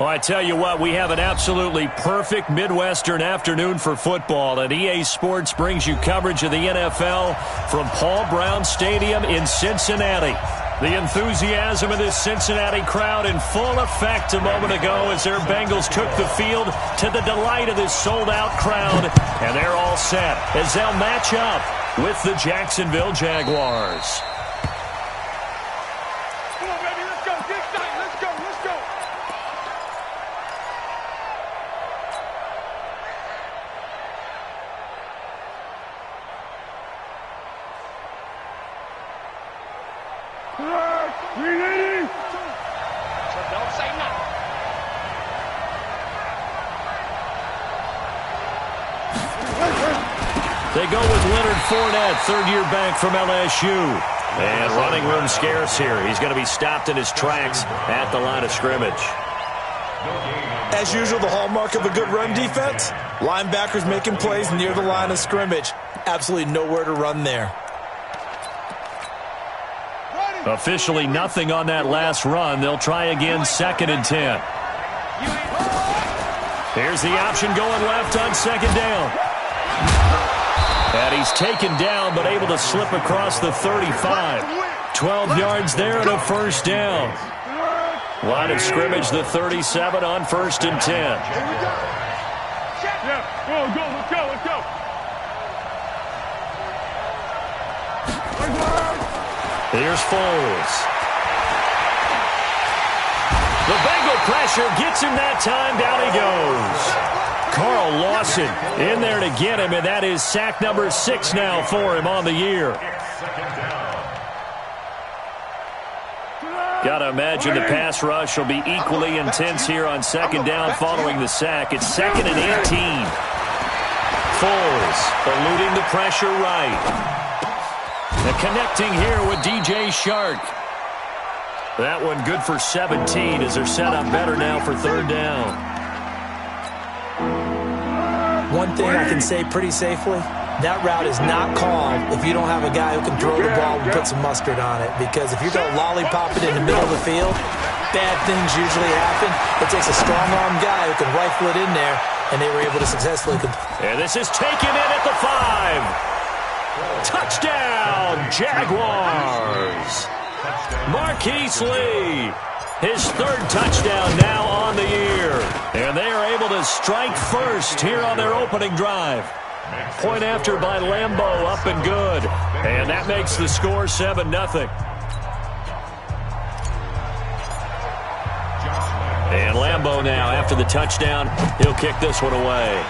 Well, I tell you what, we have an absolutely perfect Midwestern afternoon for football, and EA Sports brings you coverage of the NFL from Paul Brown Stadium in Cincinnati. The enthusiasm of this Cincinnati crowd in full effect a moment ago as their Bengals took the field to the delight of this sold-out crowd, and they're all set as they'll match up with the Jacksonville Jaguars. They go with Leonard Fournette, third-year back from LSU. And running room scarce here. He's going to be stopped in his tracks at the line of scrimmage. As usual, the hallmark of a good run defense, linebackers making plays near the line of scrimmage. Absolutely nowhere to run there. Officially nothing on that last run. They'll try again, 2nd and 10. Here's the option going left on 2nd down. And he's taken down but able to slip across the 35. 12 yards there and a first down. Line of scrimmage, the 37 on 1st and 10. Yeah, let's go. Here's Foles. The Bengal pressure gets him that time. Down he goes. Carl Lawson in there to get him, and that is sack number 6 now for him on the year. Got to imagine the pass rush will be equally intense here on 2nd down following the sack. It's 2nd and 18. Foles eluding the pressure right. And connecting here with DJ Shark. That one good for 17 as they're set up better now for 3rd down. One thing I can say pretty safely, that route is not called if you don't have a guy who can throw the ball and put some mustard on it. Because if you're going to lollipop it in the middle of the field, bad things usually happen. It takes a strong-arm guy who can rifle it in there, and they were able to successfully complete. And this is taken in at the 5. Touchdown, Jaguars. Marquise Lee, his 3rd touchdown now on the year. And they are able to strike first here on their opening drive. Point after by Lambeau, up and good. And that makes the score 7-0. And Lambeau now, after the touchdown, he'll kick this one away.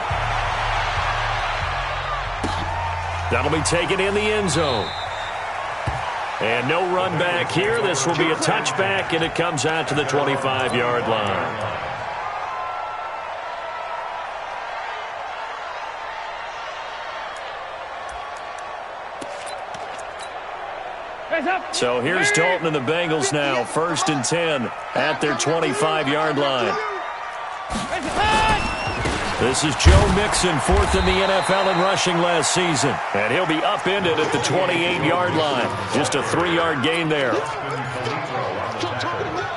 That'll be taken in the end zone. And no run back here. This will be a touchback, and it comes out to the 25-yard line. So here's Dalton and the Bengals now, 1st and 10 at their 25-yard line. This is Joe Mixon, 4th in the NFL in rushing last season. And he'll be upended at the 28-yard line. Just a 3-yard gain there.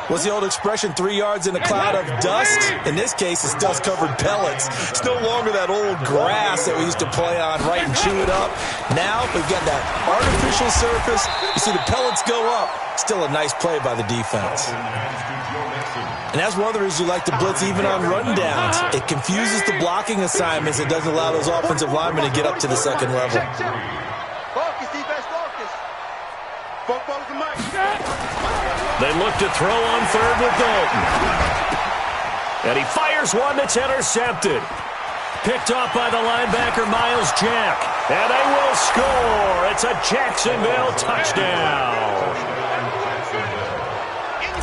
What's the old expression, 3 yards in a cloud of dust? In this case, it's dust-covered pellets. It's no longer that old grass that we used to play on, right, and chew it up. Now we've got that artificial surface. You see the pellets go up. Still a nice play by the defense. And that's one of the reasons you like to blitz even on rundowns. It confuses the blocking assignments. It doesn't allow those offensive linemen to get up to the second level. Focus, defense, focus. Focus the mic. They look to throw on 3rd with Dalton. And he fires one that's intercepted. Picked off by the linebacker, Miles Jack. And they will score. It's a Jacksonville touchdown.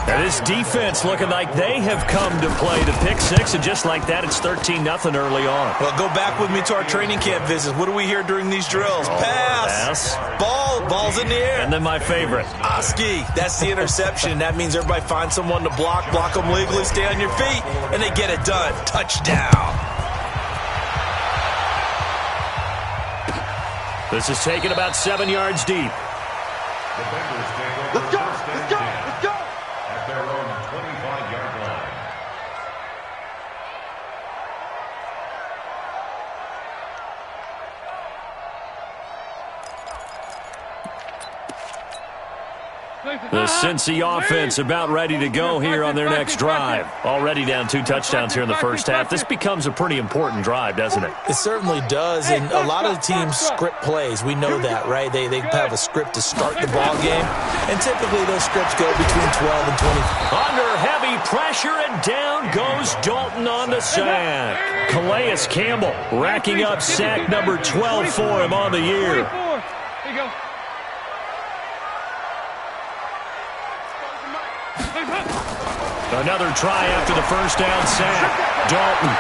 And this defense looking like they have come to play the pick 6, and just like that, it's 13-0 early on. Well, go back with me to our training camp visits. What do we hear during these drills? Pass. Ball's in the air. And then my favorite. Oski. That's the interception. That means everybody finds someone to block them legally, stay on your feet, and they get it done. Touchdown. This is taken about 7 yards deep. Let's go. The Cincy offense about ready to go here on their next drive. Already down 2 touchdowns here in the first half. This becomes a pretty important drive, doesn't it? It certainly does, and a lot of the teams script plays. We know that, right? They have a script to start the ball game, and typically those scripts go between 12 and 20. Under heavy pressure, and down goes Dalton on the sack. Calais Campbell racking up sack number 12 for him on the year. Here you go. Another try after the first down sack. Dalton.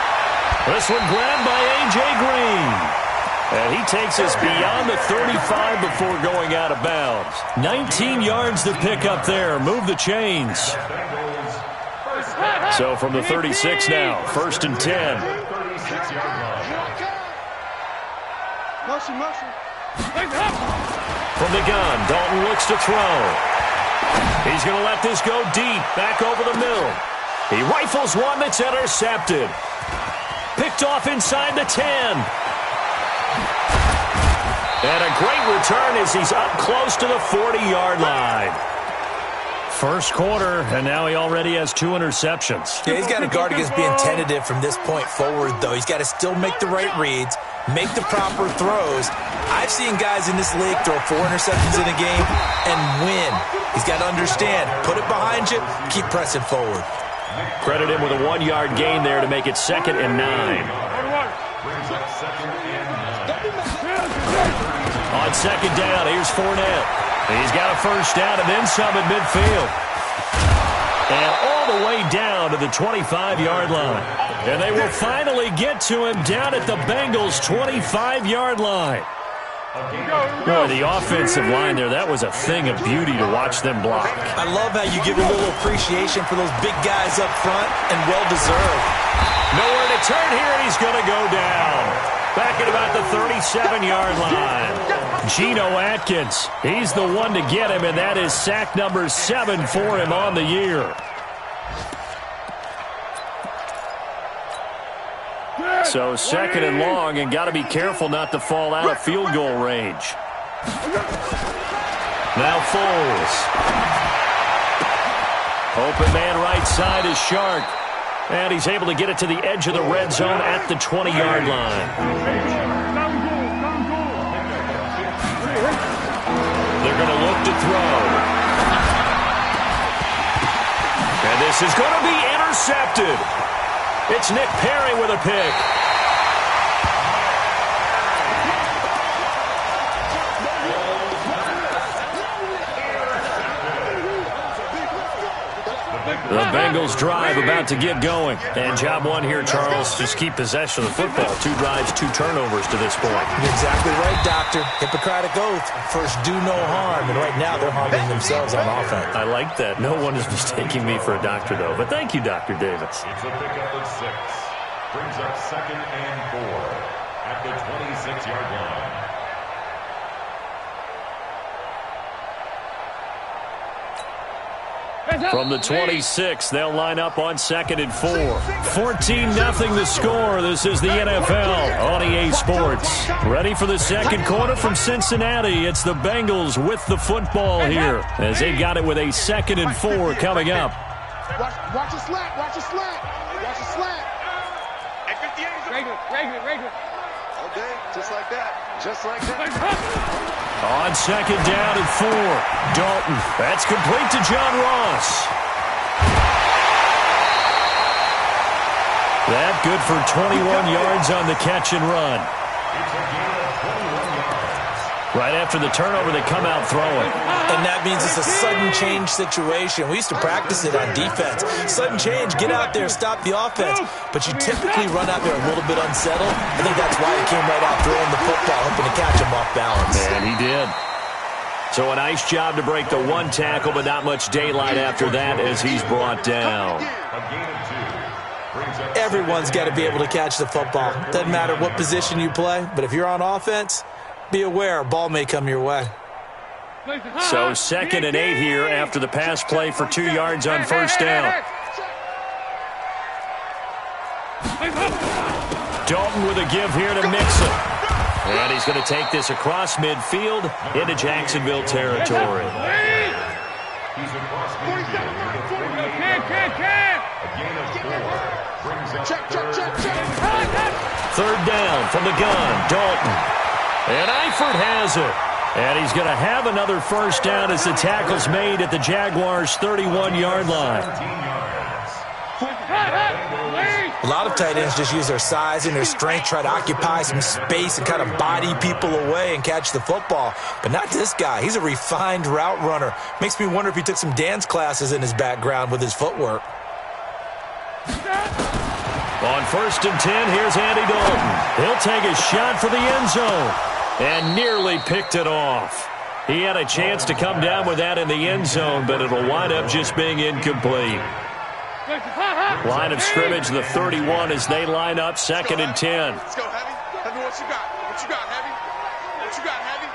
This one grabbed by A.J. Green. And he takes us beyond the 35 before going out of bounds. 19 yards to pick up there. Move the chains. So from the 36 now, 1st and 10. From the gun, Dalton looks to throw. He's going to let this go deep, back over the middle. He rifles one that's intercepted. Picked off inside the 10. And a great return as he's up close to the 40-yard line. First quarter, and now he already has 2 interceptions. Yeah, he's got to guard against being tentative from this point forward, though. He's got to still make the right reads, make the proper throws. I've seen guys in this league throw 4 interceptions in a game and win. He's got to understand, put it behind you, keep pressing forward. Credit him with a 1-yard gain there to make it 2nd and 9. On 2nd down, here's Fournette. He's got a first down and then some at midfield. And all the way down to the 25-yard line. And they will finally get to him down at the Bengals' 25-yard line. Boy, the offensive line there, that was a thing of beauty to watch them block. I love how you give a little appreciation for those big guys up front, and well-deserved. Nowhere to turn here, and he's going to go down. Back at about the 37-yard line. Geno Atkins, he's the one to get him, and that is sack number 7 for him on the year. So 2nd and long, and got to be careful not to fall out of field goal range. Now Foles. Open man right side is Shark. And he's able to get it to the edge of the red zone at the 20-yard line. They're going to look to throw. And this is going to be intercepted. It's Nick Perry with a pick. The Bengals drive about to get going. And job one here, Charles, just keep possession of the football. 2 drives, 2 turnovers to this point. You're exactly right, Doctor. Hippocratic oath. First, do no harm. And right now, they're harming themselves on offense. I like that. No one is mistaking me for a doctor, though. But thank you, Dr. Davis. It's a pickup of 6. Brings up 2nd and 4 at the 26-yard line. From the 26, they'll line up on 2nd and 4. 14-0 the score. This is the NFL on EA Sports. Ready for the second quarter from Cincinnati. It's the Bengals with the football here as they've got it with a 2nd and 4 coming up. Watch a slant. Watch a slant. Watch a slant. Regular. Okay, just like that. Just like that. On 2nd down and 4. Dalton. That's complete to John Ross. That good for 21 yards on the catch and run. Right after the turnover, they come out throwing. And that means it's a sudden change situation. We used to practice it on defense. Sudden change, get out there, stop the offense. But you typically run out there a little bit unsettled. I think that's why he came right out throwing the football, hoping to catch him off balance. And he did. So a nice job to break the 1 tackle, but not much daylight after that as he's brought down. Everyone's got to be able to catch the football. Doesn't matter what position you play, but if you're on offense, be aware a ball may come your way. So 2nd and 8 here after the pass play for 2 yards on first down. Dalton with a give here to Mixon. And he's going to take this across midfield into Jacksonville territory. He's across midfield to the 48. A gain of 4 brings up Check. Third down from the gun, Dalton. And Eifert has it. And he's going to have another first down as the tackle's made at the Jaguars' 31-yard line. 17 yards. A lot of tight ends just use their size and their strength, try to occupy some space and kind of body people away and catch the football. But not this guy. He's a refined route runner. Makes me wonder if he took some dance classes in his background with his footwork. On 1st and 10, here's Andy Dalton. He'll take a shot for the end zone and nearly picked it off. He had a chance to come down with that in the end zone, but it'll wind up just being incomplete. Line of scrimmage, the 31 as they line up 2nd and 10. Let's go, Heavy. Heavy, what you got? What you got, Heavy? What you got, Heavy?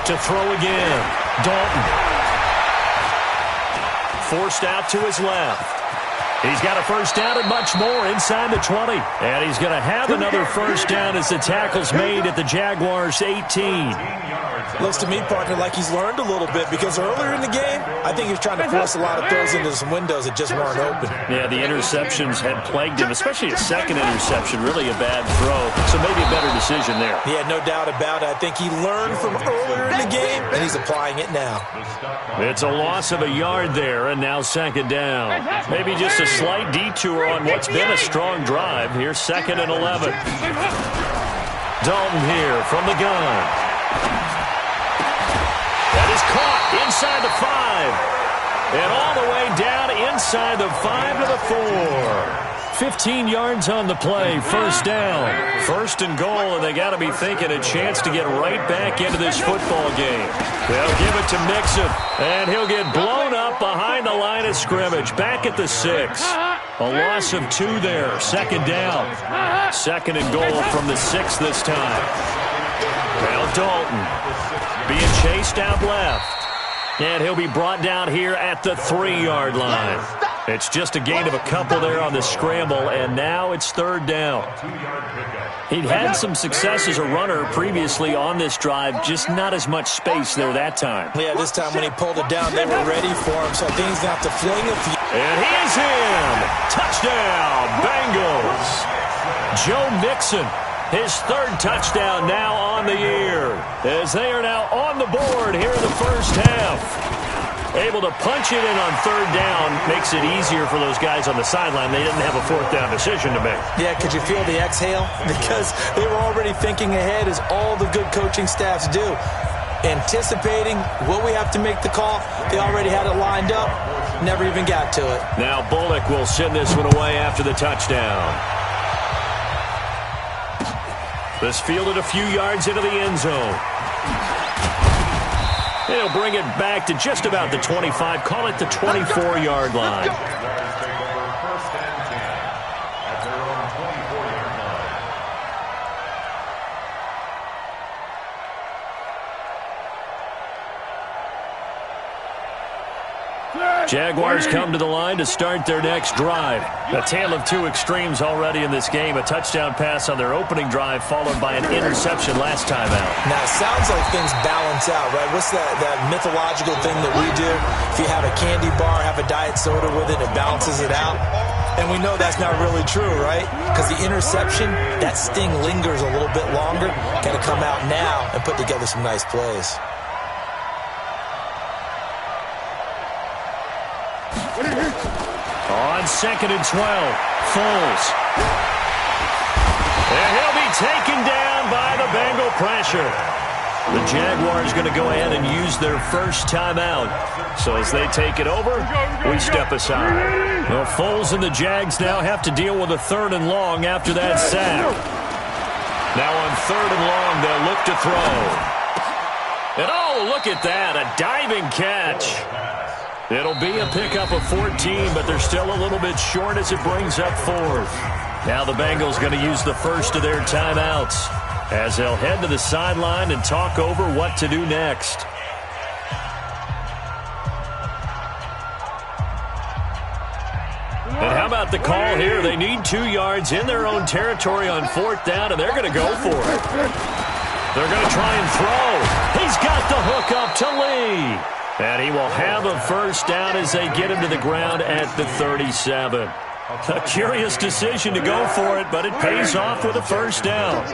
To throw again, Dalton. Forced out to his left. He's got a first down and much more inside the 20. And he's going to have another first down as the tackle's made at the Jaguars' 18. Looks to me, partner, like he's learned a little bit because earlier in the game, I think he was trying to force a lot of throws into some windows that just weren't open. Yeah, the interceptions had plagued him, especially a second interception, really a bad throw. So maybe a better decision there. Yeah, no doubt about it. I think he learned from earlier in the game, and he's applying it now. It's a loss of a yard there, and now 2nd down. Maybe just a slight detour on what's been a strong drive. Here's 2nd and 11. Dalton here from the gun. That is caught inside the 5. And all the way down inside the 5 to the 4. 15 yards on the play, first down. 1st and goal, and they got to be thinking a chance to get right back into this football game. They'll give it to Mixon, and he'll get blown up behind the line of scrimmage, back at the 6. A loss of 2 there, 2nd down. 2nd and goal from the 6 this time. Now Dalton being chased out left. And he'll be brought down here at the 3-yard line. It's just a gain of a couple there on the scramble, and now it's 3rd down. He'd had some success as a runner previously on this drive, just not as much space there that time. Yeah, this time when he pulled it down, they were ready for him, so I think he's going to have to fling a few. And he is in! Touchdown, Bengals! Joe Mixon, his 3rd touchdown now on the year, as they are now on the board here in the first half. Able to punch it in on 3rd down makes it easier for those guys on the sideline. They didn't have a 4th down decision to make. Yeah, could you feel the exhale? Because they were already thinking ahead, as all the good coaching staffs do. Anticipating what we have to make the call. They already had it lined up. Never even got to it. Now Bullock will send this one away after the touchdown. This fielded a few yards into the end zone. They'll bring it back to just about the 25. Call it the 24-yard line. Jaguars come to the line to start their next drive. A tale of 2 extremes already in this game. A touchdown pass on their opening drive, followed by an interception last time out. Now, it sounds like things balance out, right? What's that mythological thing that we do? If you have a candy bar, have a diet soda with it, it balances it out. And we know that's not really true, right? Because the interception, that sting lingers a little bit longer. Got to come out now and put together some nice plays. On 2nd and 12, Foles. And he'll be taken down by the Bengal pressure. The Jaguars going to go ahead and use their first timeout. So as they take it over, we step aside. Well, Foles and the Jags now have to deal with a 3rd and long after that sack. Now on 3rd and long, they'll look to throw. And oh, look at that, a diving catch. It'll be a pickup of 14, but they're still a little bit short as it brings up 4th. Now the Bengals going to use the first of their timeouts as they'll head to the sideline and talk over what to do next. And how about the call here? They need 2 yards in their own territory on 4th down, and they're going to go for it. They're going to try and throw. He's got the hook up to Lee. And he will have a first down as they get him to the ground at the 37. A curious decision to go for it, but it pays off with a first down.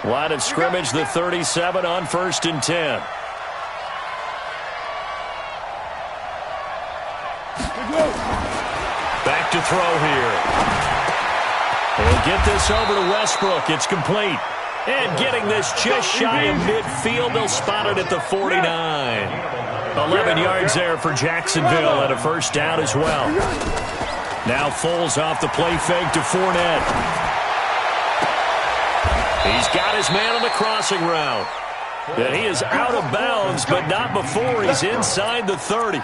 Line of scrimmage, the 37 on 1st and 10. Back to throw here. He'll get this over to Westbrook. It's complete. And getting this just shy of midfield, they'll spot it at the 49. 11 yards there for Jacksonville and a first down as well. Now Foles off the play fake to Fournette. He's got his man on the crossing route. And he is out of bounds, but not before he's inside the 30.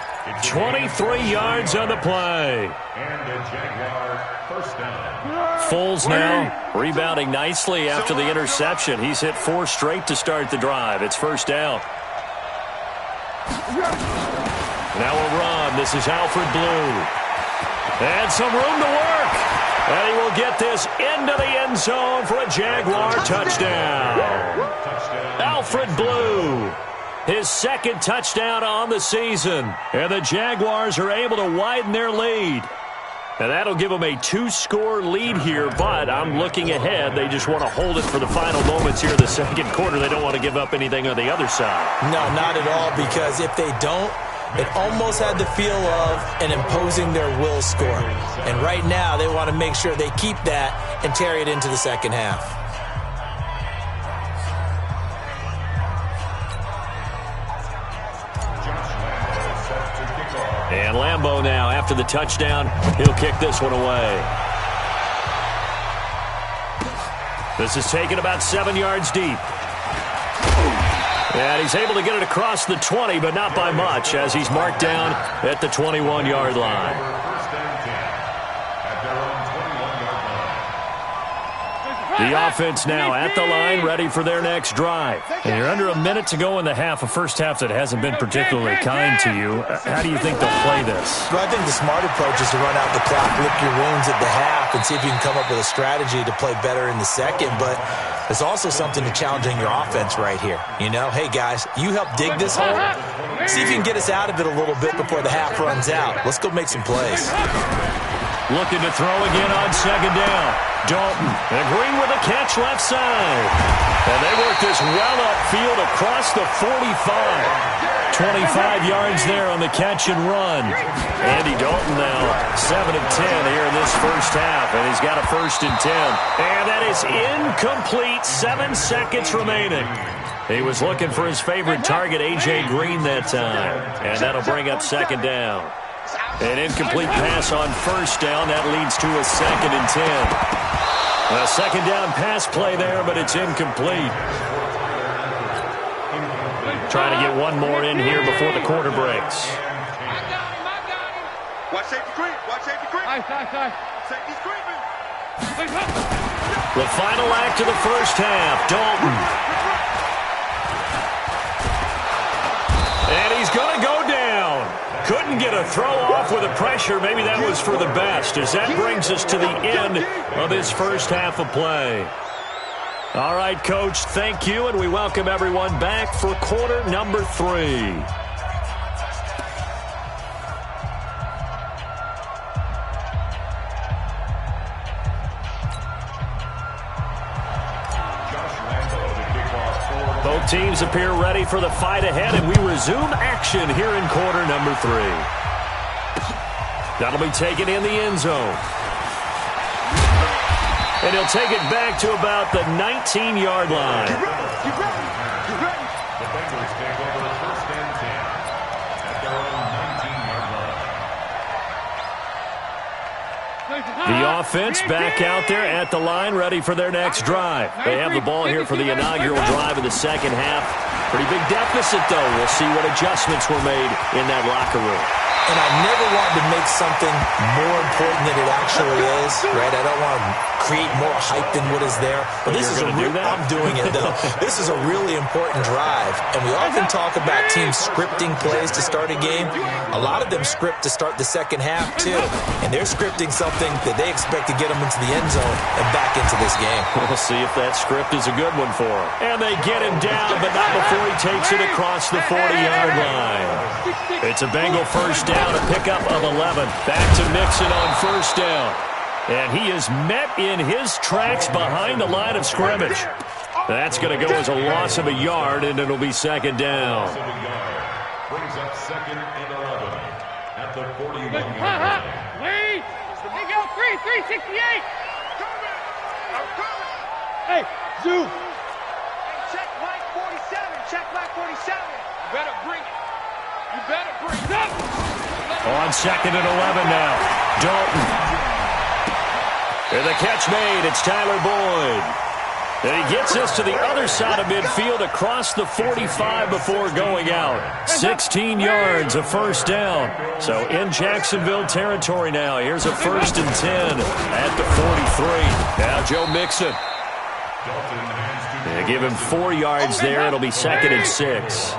23 yards on the play. And the Jaguar first down. Foles now rebounding nicely after the interception. He's hit 4 straight to start the drive. It's first down. Now a run. This is Alfred Blue. And some room to work. And he will get this into the end zone for a Jaguar touchdown. Alfred Blue, his second touchdown on the season. And the Jaguars are able to widen their lead. And that'll give them a 2-score lead here, but I'm looking ahead. They just want to hold it for the final moments here in the second quarter. They don't want to give up anything on the other side. No, not at all, because if they don't, it almost had the feel of an imposing their will score. And right now, they want to make sure they keep that and carry it into the second half. And Lambeau now, after the touchdown, he'll kick this one away. This is taken about 7 yards deep. And he's able to get it across the 20, but not by much, as he's marked down at the 21-yard line. The offense now at the line, ready for their next drive. And you're under a minute to go in the half, a first half that hasn't been particularly kind to you. How do you think they'll play this? Well, I think the smart approach is to run out the clock, lick your wounds at the half, and see if you can come up with a strategy to play better in the second. But there's also something to challenging your offense right here. You know, hey, guys, you help dig this hole. See if you can get us out of it a little bit before the half runs out. Let's go make some plays. Looking to throw again on second down. Dalton, and Green with a catch left side. And they work this well upfield across the 45. 25 yards there on the catch and run. Andy Dalton now 7 of 10 here in this first half, and he's got a 1st and 10. And that is incomplete. 7 seconds remaining. He was looking for his favorite target, A.J. Green, that time. And that'll bring up second down. An incomplete pass on first down. That leads to a 2nd and 10. A second down pass play there, but it's incomplete. Trying to get one more in here before the quarter breaks. Watch safety creep. Watch safety creep. Safety's creeping. The final act of the first half. Dalton. And he's going to go down. Couldn't get a throw off with the pressure. Maybe that was for the best, as that brings us to the end of this first half of play. All right, Coach, thank you, and we welcome everyone back for quarter number 3. Both teams appear ready for the fight ahead, and we resume action here in quarter number 3. That'll be taken in the end zone. And he'll take it back to about the 19-yard line. The Bengals take over 1st and 10 at their own 19-yard line. The offense back out there at the line, ready for their next drive. They have the ball here for the inaugural drive of the second half. Pretty big deficit, though. We'll see what adjustments were made in that locker room. And I never want to make something more important than it actually is, right? I don't want to create more hype than what is there. But this is I'm doing it, though. This is a really important drive. And we often talk about teams scripting plays to start a game. A lot of them script to start the second half, too. And they're scripting something that they expect to get them into the end zone and back into this game. We'll see if that script is a good one for him. And they get him down, but not before he takes it across the 40-yard line. It's a Bengal first down, a pickup of 11. Back to Mixon on first down. And he is met in his tracks behind the line of scrimmage. That's going to go as a loss of a yard, and it'll be second down. Brings up second and 11 at the 41-yard line. Wait! They go 368! Hey, Zoo! Check Mike 47. Check Mike 47. You better bring it. You better bring it up. On second and 11 now. Dalton. And the catch made. It's Tyler Boyd. And he gets us to the other side of midfield across the 45 before going out. 16 yards, a first down. So in Jacksonville territory now. Here's a 1st and 10 at the 43. Now Joe Mixon. They give him 4 yards there. It'll be 2nd and 6.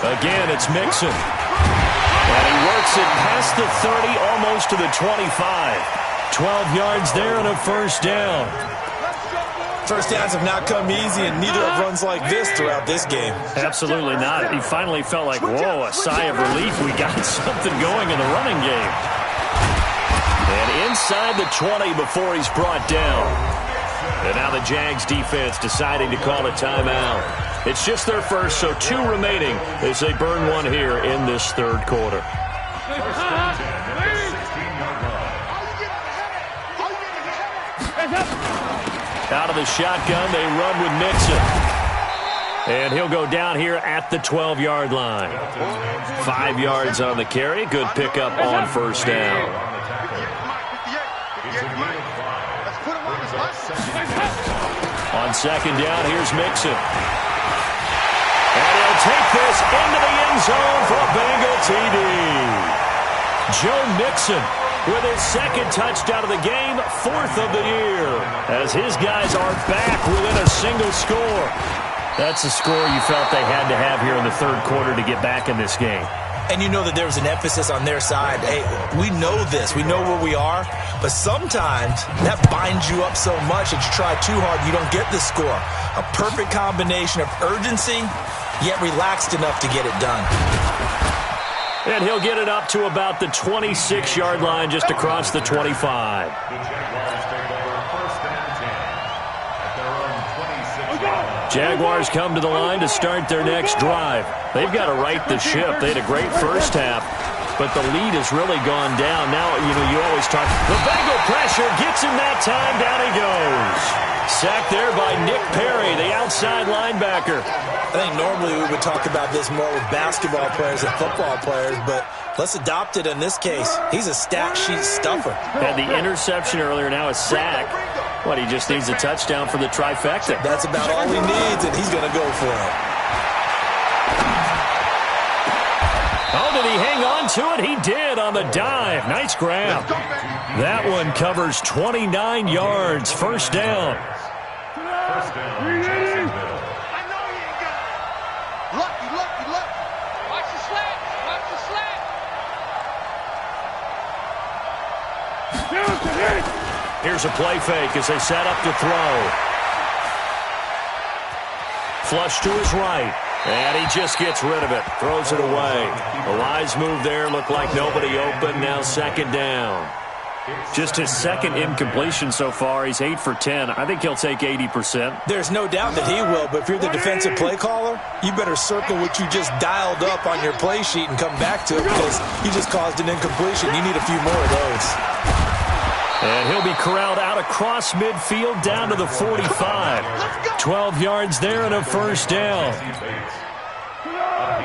Again, it's Mixon. And he works it past the 30, almost to the 25. 12 yards there and a first down. First downs have not come easy, and neither have runs like this throughout this game. Absolutely not. He finally felt like, whoa, a sigh of relief. We got something going in the running game. And inside the 20 before he's brought down. And now the Jags defense deciding to call a timeout. It's just their first, so 2 remaining as they burn one here in this third quarter. Out of the shotgun, they run with Mixon. And he'll go down here at the 12-yard line. 5 yards on the carry. Good pickup on first down. On second down, here's Mixon. And he'll take this into the end zone for a Bengal TD. Joe Mixon with his 2nd touchdown of the game, 4th of the year, as his guys are back within a single score. That's a score you felt they had to have here in the third quarter to get back in this game. And you know that there's an emphasis on their side. Hey, we know this. We know where we are. But sometimes that binds you up so much that you try too hard, you don't get the score. A perfect combination of urgency, yet relaxed enough to get it done. And he'll get it up to about the 26-yard line, just across the 25. The Jaguars take over 1st and 10 at their own 26-yard line. Jaguars come to the line to start their next drive. They've got to right the ship. They had a great first half, but the lead has really gone down. Now, you always talk. The Bengal pressure gets him that time. Down he goes. Sacked there by Nick Perry, the outside linebacker. I think normally we would talk about this more with basketball players and football players, but let's adopt it in this case. He's a stat sheet stuffer. Had the interception earlier, now a sack. What, he just needs a touchdown for the trifecta. That's about all he needs, and he's going to go for it. Oh, did he hang on to it? He did on the dive. Nice grab. That one covers 29 yards. First down. First down, Jacksonville. Lucky. Watch the slant. Watch the slant. Here's a play fake as they set up to throw. Flush to his right. And he just gets rid of it. Throws it away. A wise move there. Looked like nobody open. Now second down. Just his 2nd incompletion so far. He's 8 for 10. I think he'll take 80%. There's no doubt that he will, but if you're the defensive play caller, you better circle what you just dialed up on your play sheet and come back to it, because you just caused an incompletion. You need a few more of those. And he'll be corralled out across midfield down to the 45. 12 yards there and a first down.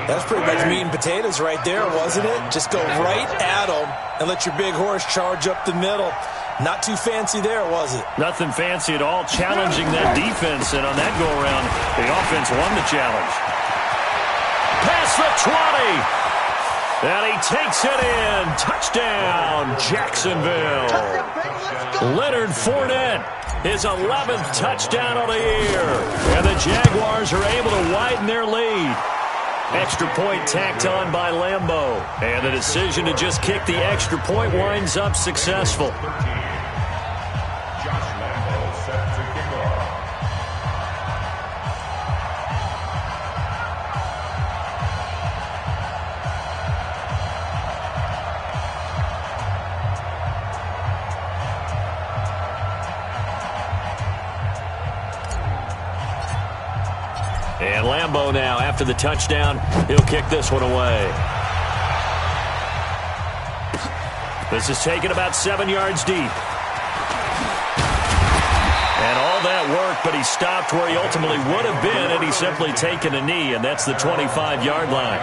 That's pretty much meat and potatoes right there, wasn't it? Just go right at him and let your big horse charge up the middle. Not too fancy there, was it? Nothing fancy at all. Challenging that defense, and on that go-around, the offense won the challenge. across the 20. And he takes it in. Touchdown, Jacksonville. Leonard Fournette, his 11th touchdown of the year. And the Jaguars are able to widen their lead. Extra point tacked on by Lambeau. And the decision to just kick the extra point winds up successful. And Lambeau now, after the touchdown, he'll kick this one away. This is taken about 7 yards deep. And all that work, but he stopped where he ultimately would have been, and he's simply taken a knee, and that's the 25-yard line.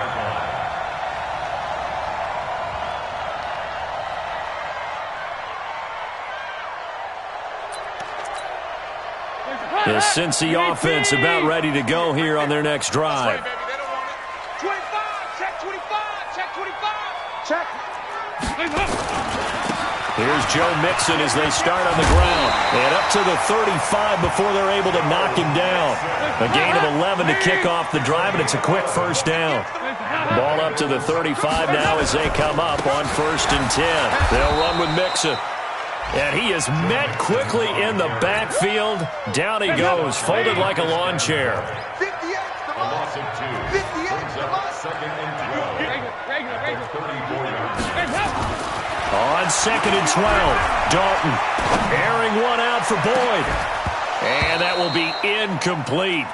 The Cincy offense about ready to go here on their next drive. 25, check 25, check 25, check. Here's Joe Mixon as they start on the ground. And up to the 35 before they're able to knock him down. A gain of 11 to kick off the drive, and it's a quick first down. Ball up to the 35 now as they come up on 1st and 10. They'll run with Mixon. And he is met quickly in the backfield. Down he goes, folded like a lawn chair. 58, the loss of 2. 58, the loss. Second and 12. 34 yards. On 2nd and 12, Dalton airing one out for Boyd. And that will be incomplete.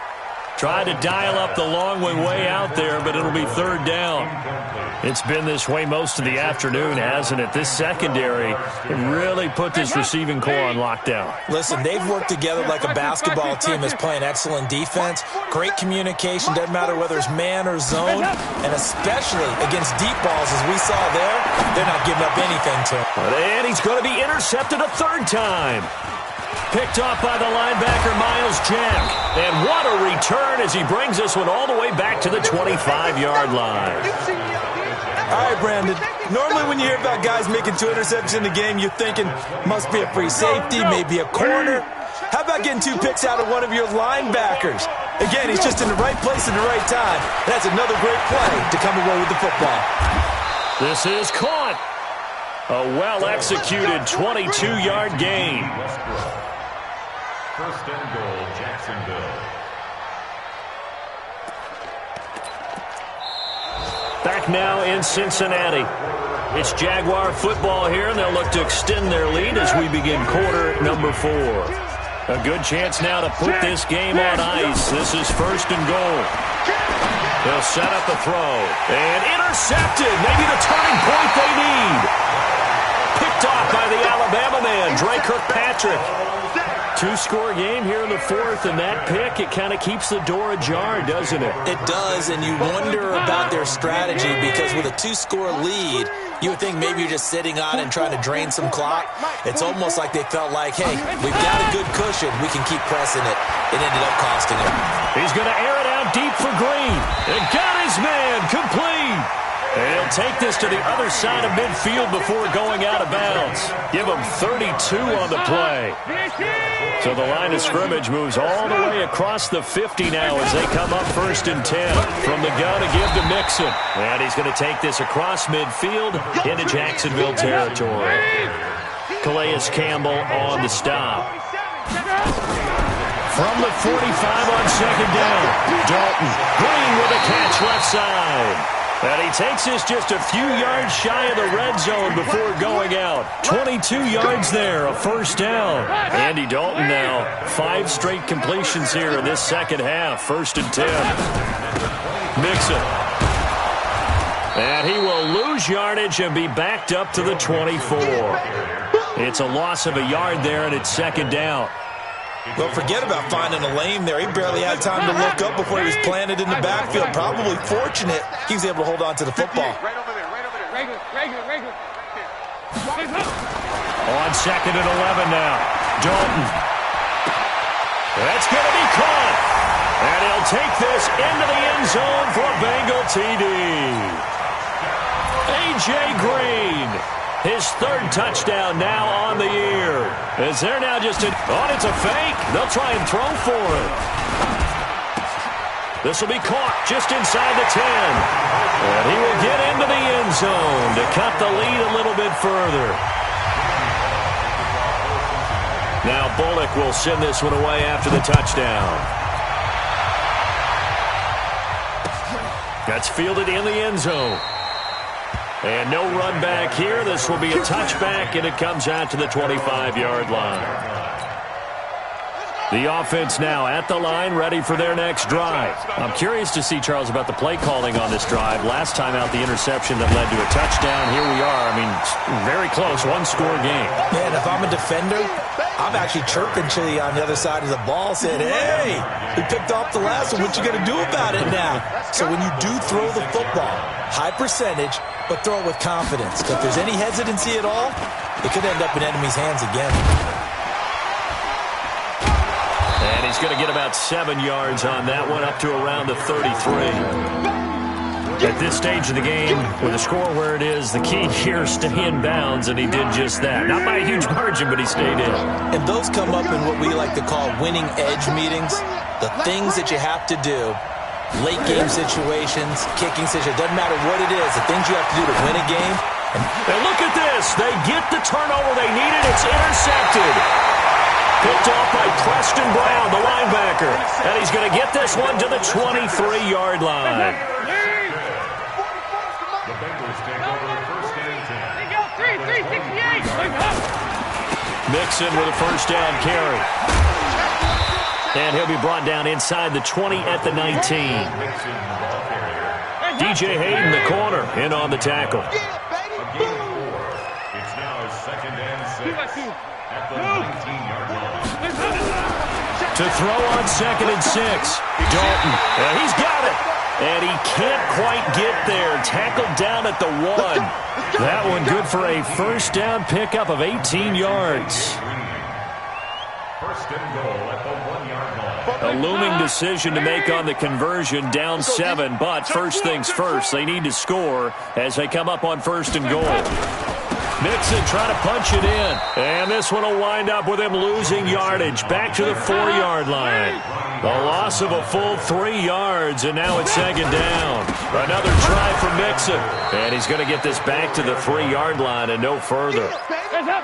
Tried to dial up the long way out there, but it'll be 3rd down. It's been this way most of the afternoon, hasn't it? This secondary really put this receiving core on lockdown. Listen, they've worked together like a basketball team is playing excellent defense. Great communication, doesn't matter whether it's man or zone, and especially against deep balls as we saw there, they're not giving up anything to him. And he's going to be intercepted a 3rd time. Picked off by the linebacker, Miles Jack. And what a return as he brings this one all the way back to the 25-yard line. All right, Brandon. Normally when you hear about guys making 2 interceptions in the game, you're thinking must be a free safety, maybe a corner. How about getting 2 picks out of one of your linebackers? Again, he's just in the right place at the right time. That's another great play to come away with the football. This is caught. A well-executed 22-yard gain. 1st and goal, Jacksonville. Back now in Cincinnati. It's Jaguar football here, and they'll look to extend their lead as we begin quarter number 4. A good chance now to put this game on ice. This is 1st and goal. They'll set up a throw. And intercepted. Maybe the turning point they need. Picked off by the Alabama man, Dre Kirkpatrick. 2-score game here in the 4th, and that pick, it kind of keeps the door ajar, doesn't it? It does, and you wonder about their strategy because with a 2-score lead, you would think maybe you're just sitting on and trying to drain some clock. It's almost like they felt like, hey, we've got a good cushion. We can keep pressing it. It ended up costing him. He's going to air it out deep for Green. And got his man complete. And he'll take this to the other side of midfield before going out of bounds. Give him 32 on the play. So the line of scrimmage moves all the way across the 50 now as they come up 1st and 10. From the gun to give to Mixon. And he's going to take this across midfield into Jacksonville territory. Calais Campbell on the stop. From the 45 on 2nd down. Dalton. Green with a catch left side. And he takes this just a few yards shy of the red zone before going out. 22 yards there, a 1st down. Andy Dalton now, 5 straight completions here in this second half. 1st and 10. Mixon. And he will lose yardage and be backed up to the 24. It's a loss of a yard there, and it's 2nd down. Well, forget about finding a lane there. He barely had time to look up before he was planted in the backfield. Probably fortunate he was able to hold on to the football. Right over there, right over there. Regular. On 2nd and 11 now. Dalton. That's going to be caught. And he'll take this into the end zone for a Bengal TD. A.J. Green, his third touchdown now on the year. Is there now just a... Oh, it's a fake. They'll try and throw for it. This will be caught just inside the 10. And he will get into the end zone to cut the lead a little bit further. Now Bullock will send this one away after the touchdown. That's fielded in the end zone. And no run back here. This will be a touchback, and it comes out to the 25-yard line. The offense now at the line, ready for their next drive. I'm curious to see, Charles, about the play calling on this drive. Last time out, the interception that led to a touchdown. Here we are. I mean, very close, one-score game. Man, if I'm a defender, I'm actually chirping Chili on the other side of the ball, saying, hey, we picked off the last one. What you going to do about it now? So when you do throw the football, high percentage, but throw it with confidence. If there's any hesitancy at all, it could end up in enemy's hands again. And he's going to get about 7 yards on that one, up to around the 33. At this stage of the game, with the score where it is, the key here is stay in bounds, and he did just that. Not by a huge margin, but he stayed in. And those come up in what we like to call winning edge meetings. The things that you have to do, late game situations, kicking situations, doesn't matter what it is, the things you have to do to win a game. And look at this. They get the turnover they needed. It's intercepted. Picked off by Preston Brown, the linebacker. And he's going to get this one to the 23-yard line. The Bengals take over first and 10. They go 3-3-68. Mixon with a first down carry. And he'll be brought down inside the 20 at the 19. DJ Hayden, the corner, in on the tackle. It's now second and 6 at the 19-yard line. To throw on 2nd and 6. Dalton, he's got it. And he can't quite get there. Tackled down at the 1. That one good for a first down pickup of 18 yards. First and goal at the 1-yard line. A looming decision to make on the conversion, down 7. But first things first, they need to score as they come up on 1st and goal. Mixon trying to punch it in. And this one will wind up with him losing yardage. Back to the 4-yard line. The loss of a full 3 yards, and now it's 2nd down. Another try for Mixon. And he's going to get this back to the 3-yard line and no further.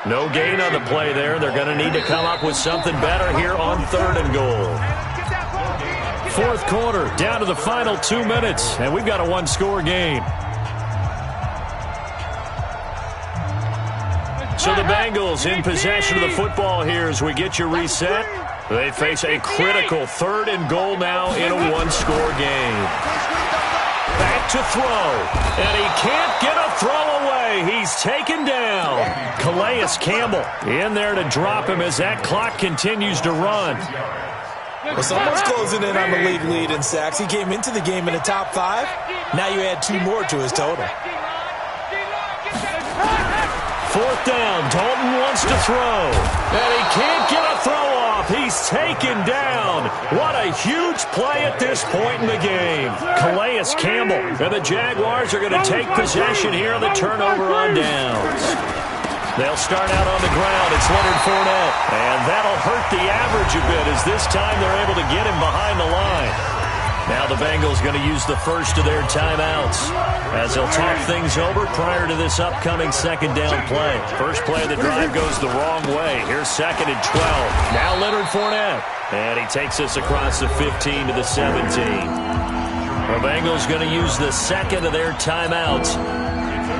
No gain on the play there. They're going to need to come up with something better here on 3rd and goal. 4th quarter, down to the final 2 minutes, and we've got a one-score game. So the Bengals in possession of the football here as we get you reset. They face a critical 3rd and goal now in a one-score game. Back to throw. And he can't get a throw away. He's taken down. Calais Campbell in there to drop him as that clock continues to run. Well, someone's closing in on the league lead in sacks. He came into the game in the top 5. Now you add 2 more to his total. 4th down. Dalton wants to throw. And he can't get a throw off. He's taken down. What a huge play at this point in the game. Calais Campbell. And the Jaguars are going to take possession here on the turnover on downs. They'll start out on the ground. It's Leonard Fournette. And that'll hurt the average a bit as this time they're able to get him behind the line. Now the Bengals going to use the first of their timeouts as they'll talk things over prior to this upcoming 2nd down play. First play of the drive goes the wrong way. Here's 2nd and 12. Now Leonard Fournette. And he takes us across the 15 to the 17. The Bengals going to use the 2nd of their timeouts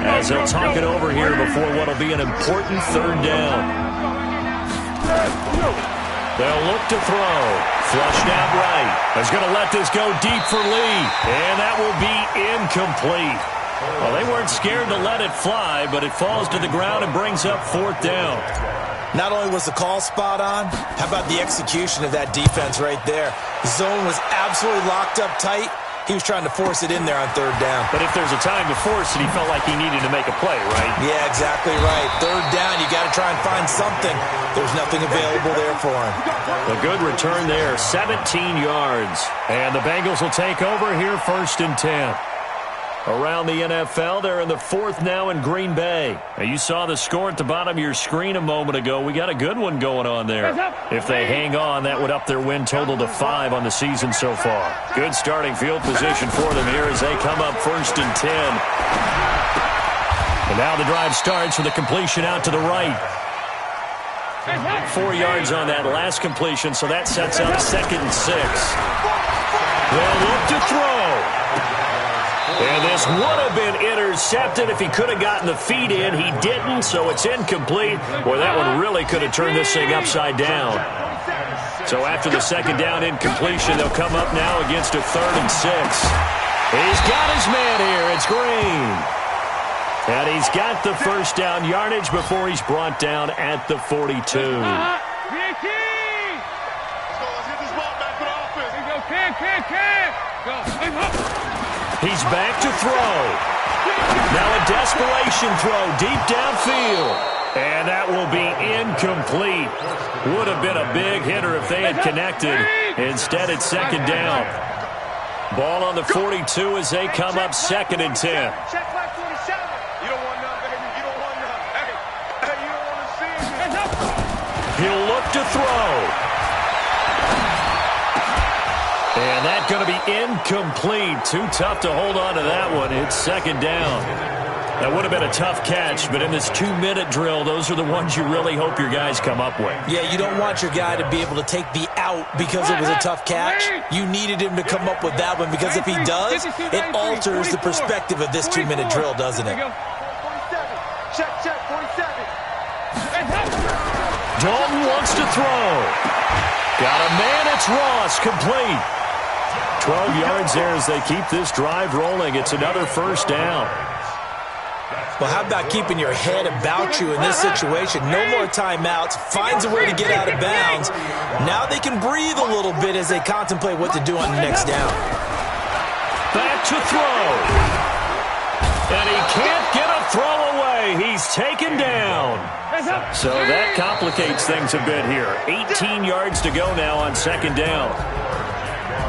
as they'll talk it over here before what will be an important 3rd down. They'll look to throw. Flushed out right. He's going to let this go deep for Lee. And that will be incomplete. Well, they weren't scared to let it fly, but it falls to the ground and brings up 4th down. Not only was the call spot on, how about the execution of that defense right there? The zone was absolutely locked up tight. He was trying to force it in there on third down. But if there's a time to force it, he felt like he needed to make a play, right? Yeah, exactly right. Third down, you got to try and find something. There's nothing available there for him. A good return there, 17 yards. And the Bengals will take over here, 1st and 10. Around the NFL, they're in the 4th now in Green Bay. Now, you saw the score at the bottom of your screen a moment ago. We got a good one going on there. If they hang on, that would up their win total to 5 on the season so far. Good starting field position for them here as they come up 1st and 10. And now the drive starts with a completion out to the right. 4 yards on that last completion, so that sets up 2nd and 6. They'll look to throw. And this would have been intercepted if he could have gotten the feet in. He didn't, so it's incomplete. Boy, that one really could have turned this thing upside down. So after the 2nd down incompletion, they'll come up now against a 3rd and 6. He's got his man here. It's Green. And he's got the 1st down yardage before he's brought down at the 42. Let's get this ball back for the offense. He's back to throw. Now a desperation throw deep downfield. And that will be incomplete. Would have been a big hitter if they had connected. Instead, it's 2nd down. Ball on the 42 as they come up 2nd and 10. Check back 47. You don't want none, baby. You don't want none. Hey, you don't want to see it. He'll look to throw. And that's going to be incomplete. Too tough to hold on to that one. It's 2nd down. That would have been a tough catch, but in this 2-minute drill, those are the ones you really hope your guys come up with. Yeah, you don't want your guy to be able to take the out because it was a tough catch. You needed him to come up with that one because if he does, it alters the perspective of this 2-minute drill, doesn't it? 47. Check, 47. Dalton wants to throw. Got a man, it's Ross, complete. 12 yards there as they keep this drive rolling. It's another 1st down. Well, how about keeping your head about you in this situation? No more timeouts. Finds a way to get out of bounds. Now they can breathe a little bit as they contemplate what to do on the next down. Back to throw. And he can't get a throw away. He's taken down. So that complicates things a bit here. 18 yards to go now on 2nd down.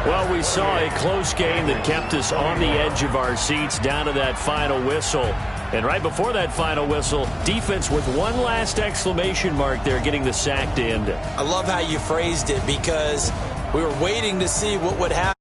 Well, we saw a close game that kept us on the edge of our seats down to that final whistle. And right before that final whistle, defense with one last exclamation mark there, getting the sack to end it. I love how you phrased it because we were waiting to see what would happen.